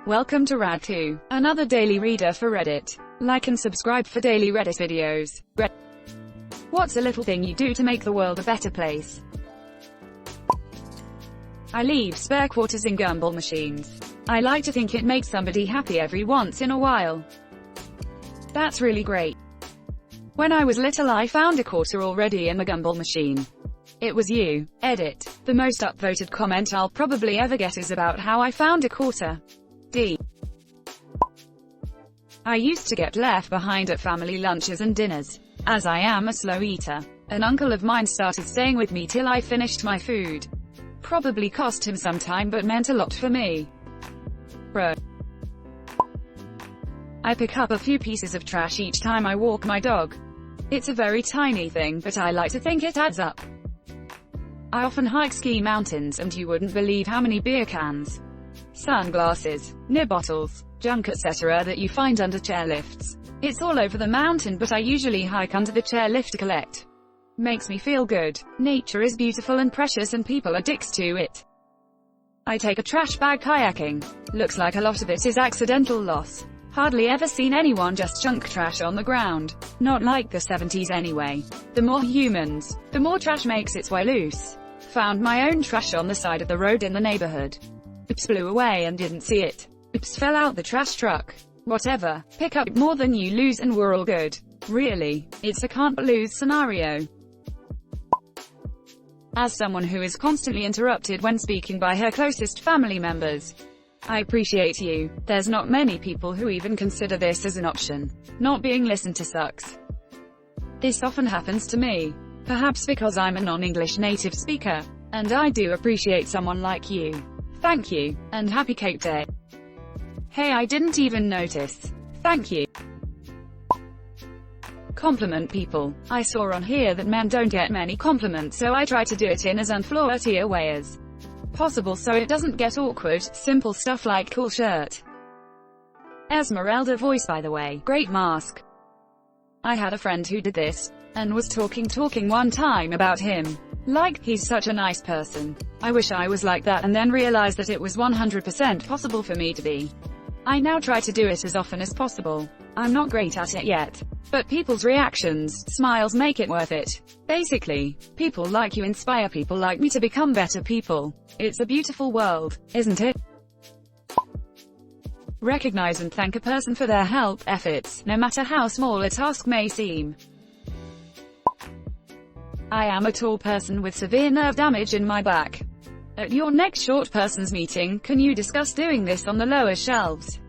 Welcome to Rad2, another daily reader for Reddit. Like and subscribe for daily Reddit videos. What's a little thing you do to make the world a better place? I leave spare quarters in gumball machines. I like to think it makes somebody happy every once in a while. That's really great. When I was little I found a quarter already in the gumball machine. It was you. Edit. The most upvoted comment I'll probably ever get is about how I found a quarter. I used to get left behind at family lunches and dinners. As I am a slow eater, an uncle of mine started staying with me till I finished my food. Probably cost him some time but meant a lot for me. Bro. I pick up a few pieces of trash each time I walk my dog. It's a very tiny thing, but I like to think it adds up. I often hike ski mountains, and you wouldn't believe how many beer cans, sunglasses, nib bottles, junk etc. that you find under chairlifts. It's all over the mountain, but I usually hike under the chairlift to collect. Makes me feel good. Nature is beautiful and precious and people are dicks to it. I take a trash bag kayaking. Looks like a lot of it is accidental loss. Hardly ever seen anyone just chunk trash on the ground. Not like the 70s anyway. The more humans, the more trash makes its way loose. Found my own trash on the side of the road in the neighborhood. Oops, blew away and didn't see it. Oops, fell out the trash truck. Whatever. Pick up more than you lose and we're all good. Really, it's a can't lose scenario. As someone who is constantly interrupted when speaking by her closest family members, I appreciate you. There's not many people who even consider this as an option. Not being listened to sucks. This often happens to me. Perhaps because I'm a non-English native speaker. And I do appreciate someone like you. Thank you, and happy Cape Day. Hey, I didn't even notice. Thank you. Compliment people. I saw on here that men don't get many compliments, so I try to do it in as unflirty a way as possible so it doesn't get awkward. Simple stuff like cool shirt. Esmeralda voice by the way, great mask. I had a friend who did this, and was talking one time about him. Like, he's such a nice person. I wish I was like that, and then realized that it was 100% possible for me to be. I now try to do it as often as possible. I'm not great at it yet. But people's reactions, smiles make it worth it. Basically, people like you inspire people like me to become better people. It's a beautiful world, isn't it? Recognize and thank a person for their help, efforts, no matter how small a task may seem. I am a tall person with severe nerve damage in my back. At your next short person's meeting, can you discuss doing this on the lower shelves?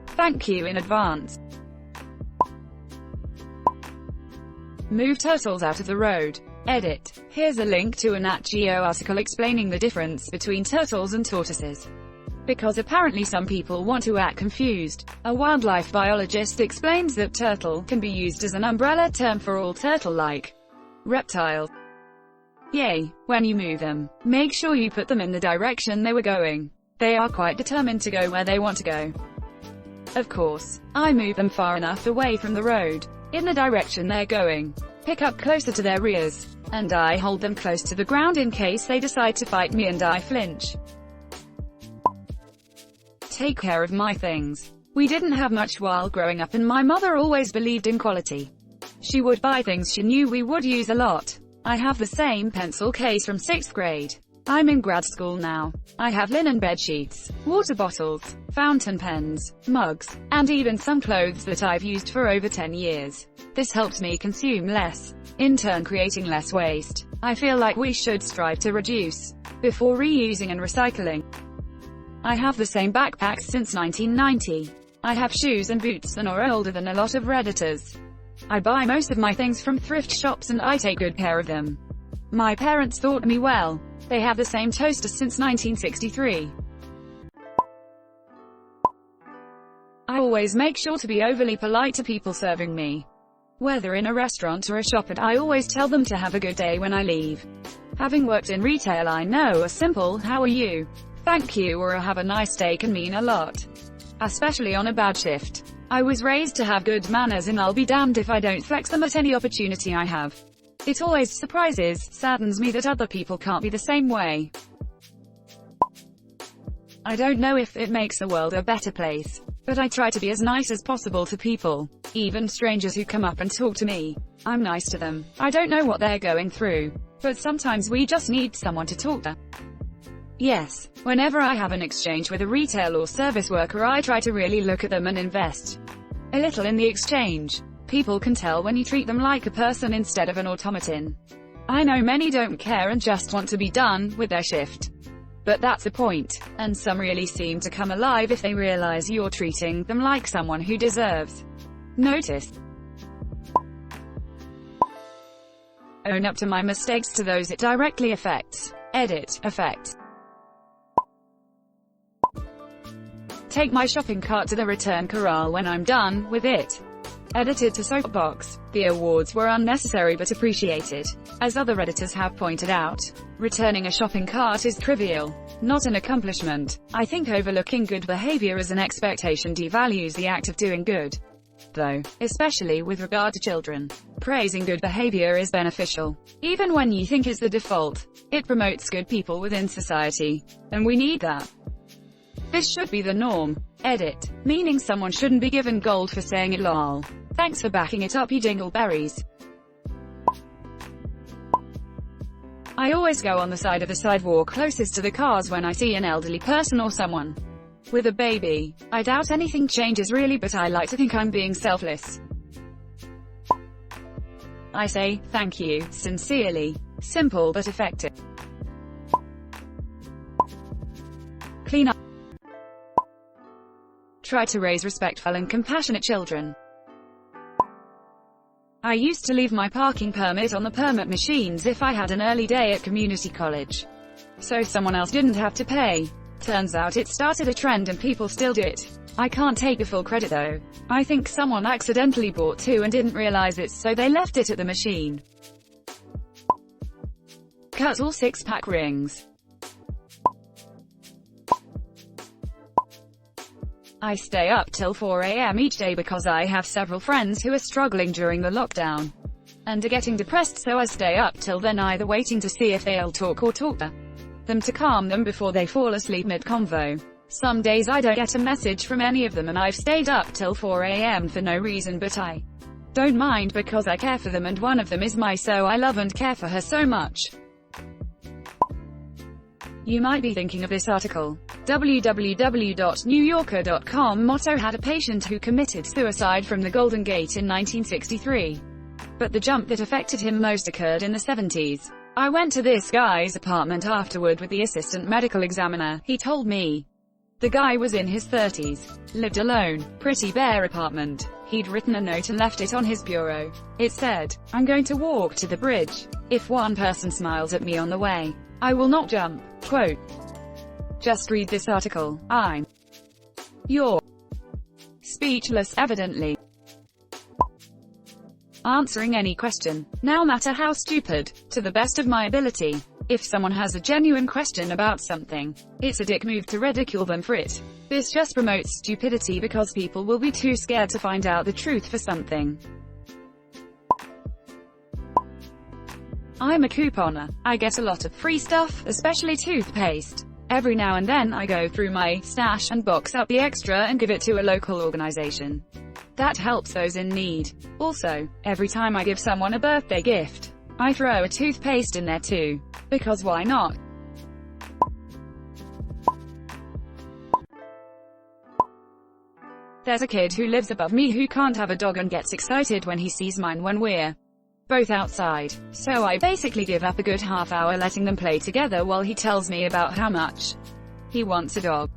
Thank you in advance. Move turtles out of the road. Edit. Here's a link to a Nat Geo article explaining the difference between turtles and tortoises. Because apparently some people want to act confused. A wildlife biologist explains that turtle can be used as an umbrella term for all turtle-like reptiles. Yay. When you move them, make sure you put them in the direction they were going. They are quite determined to go where they want to go. Of course, I move them far enough away from the road, in the direction they're going. Pick up closer to their rears, and I hold them close to the ground in case they decide to fight me and I flinch. Take care of my things. We didn't have much while growing up and my mother always believed in quality. She would buy things she knew we would use a lot. I have the same pencil case from 6th grade. I'm in grad school now. I have linen bed sheets, water bottles, fountain pens, mugs, and even some clothes that I've used for over 10 years. This helps me consume less, in turn creating less waste. I feel like we should strive to reduce, before reusing and recycling. I have the same backpacks since 1990. I have shoes and boots that are older than a lot of Redditors. I buy most of my things from thrift shops and I take good care of them. My parents taught me well. They have the same toaster since 1963. I always make sure to be overly polite to people serving me. Whether in a restaurant or a shop, and I always tell them to have a good day when I leave. Having worked in retail, I know a simple "how are you?" "thank you" or a "have a nice day" can mean a lot. Especially on a bad shift. I was raised to have good manners and I'll be damned if I don't flex them at any opportunity I have. It always saddens me that other people can't be the same way. I don't know if it makes the world a better place, but I try to be as nice as possible to people, even strangers who come up and talk to me. I'm nice to them. I don't know what they're going through, but sometimes we just need someone to talk to. Yes, whenever I have an exchange with a retail or service worker, I try to really look at them and invest a little in the exchange. People can tell when you treat them like a person instead of an automaton. I know many don't care and just want to be done with their shift. But that's the point, and some really seem to come alive if they realize you're treating them like someone who deserves notice. Own up to my mistakes to those it directly affects. Edit, affect. Take my shopping cart to the return corral when I'm done with it. Edited to soapbox. The awards were unnecessary but appreciated. As other Redditors have pointed out, returning a shopping cart is trivial, not an accomplishment. I think overlooking good behavior as an expectation devalues the act of doing good, though, especially with regard to children. Praising good behavior is beneficial, even when you think it's the default. It promotes good people within society, and we need that. This should be the norm. Edit, meaning someone shouldn't be given gold for saying it lol. Thanks for backing it up, you dingleberries. I always go on the side of the sidewalk closest to the cars when I see an elderly person or someone with a baby. I doubt anything changes really, but I like to think I'm being selfless. I say, thank you, sincerely. Simple but effective. Clean up. Try to raise respectful and compassionate children. I used to leave my parking permit on the permit machines if I had an early day at community college, so someone else didn't have to pay. Turns out it started a trend and people still do it. I can't take the full credit though. I think someone accidentally bought two and didn't realize it, so they left it at the machine. Cut all 6-pack rings. I stay up till 4 a.m. each day because I have several friends who are struggling during the lockdown and are getting depressed, so I stay up till then, either waiting to see if they'll talk or talk to them to calm them before they fall asleep mid-convo. Some days I don't get a message from any of them and I've stayed up till 4 a.m. for no reason, but I don't mind because I care for them, and one of them is so I love and care for her so much. You might be thinking of this article. www.newyorker.com motto had a patient who committed suicide from the Golden Gate in 1963. But the jump that affected him most occurred in the 70s. I went to this guy's apartment afterward with the assistant medical examiner. He told me the guy was in his 30s, lived alone, pretty bare apartment. He'd written a note and left it on his bureau. It said, "I'm going to walk to the bridge. If one person smiles at me on the way, I will not jump." Quote. Just read this article. You're speechless, evidently. Answering any question, no matter how stupid, to the best of my ability. If someone has a genuine question about something, it's a dick move to ridicule them for it. This just promotes stupidity because people will be too scared to find out the truth for something. I'm a couponer. I get a lot of free stuff, especially toothpaste. Every now and then I go through my stash and box up the extra and give it to a local organization that helps those in need. Also, every time I give someone a birthday gift, I throw a toothpaste in there too. Because why not? There's a kid who lives above me who can't have a dog and gets excited when he sees mine when we're both outside. So I basically give up a good half hour letting them play together while he tells me about how much he wants a dog.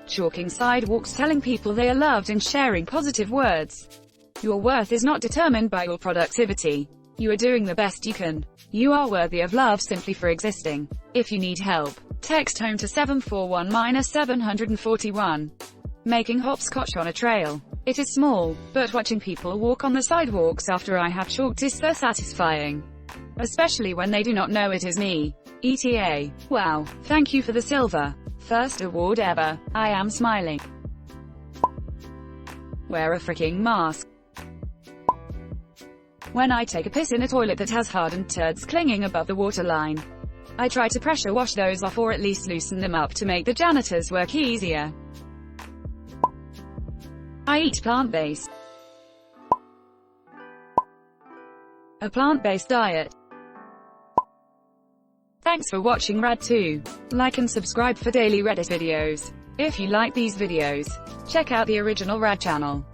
Chalking sidewalks, telling people they are loved and sharing positive words. Your worth is not determined by your productivity. You are doing the best you can. You are worthy of love simply for existing. If you need help, text home to 741-741. Making hopscotch on a trail. It is small, but watching people walk on the sidewalks after I have chalked is so satisfying. Especially when they do not know it is me. ETA. Wow, thank you for the silver first award ever. I am smiling. Wear a freaking mask. When I take a piss in a toilet that has hardened turds clinging above the waterline, I try to pressure wash those off or at least loosen them up to make the janitor's work easier. I eat plant-based. A plant-based diet. Thanks for watching Rad 2. Like and subscribe for daily Reddit videos. If you like these videos, check out the original Rad channel.